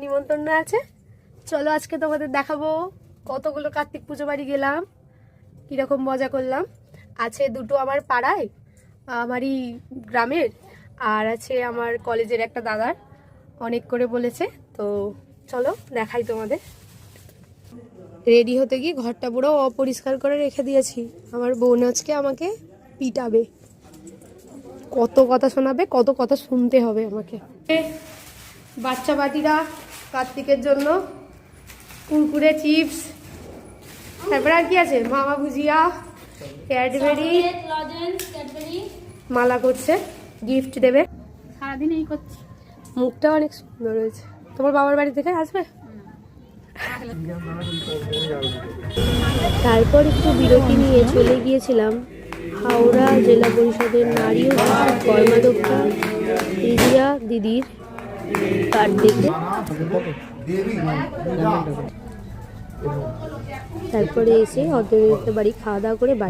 নিমন্ত্রণ আছে, চলো আজকে তোমাদের দেখাবো কতগুলো কার্তিক পুজো বাড়ি গেলাম, কিরকম মজা করলাম। আছে দুটো আমার পাড়ায়, আমারই গ্রামের, আর আছে আমার কলেজের একটা দাদার, অনেক করে বলেছে। তো চলো দেখাই তোমাদের। রেডি হতে গিয়ে ঘরটা পুরো অপরিষ্কার করে রেখে দিয়েছি। আমার বোন আজকে আমাকে পিটাবে, কত কথা শোনাবে, কত কথা শুনতে হবে আমাকে। বাচ্চা বাটিরা কার্তিকের জন্য কুরকুরে, চিপস, তারপরে আর কি আছে, মামা ভুজিয়া, ক্যাডবেরি, মালা করছে, গিফট দেবে। সারাদিন এই করছি। মুখটা অনেক সুন্দর হয়েছে। তোমার বাবার বাড়ি থেকে আসবে? তারপর একটু বিরতি নিয়ে চলে গিয়েছিলাম হাওড়া জেলা পরিষদের নারী ও কর্মাধ্যক্ষা রিজিয়া দিদির কার্ড দেখে। তারপরে এসে অর্ধেক বাড়ি খাওয়া দাওয়া করে বাড়ি।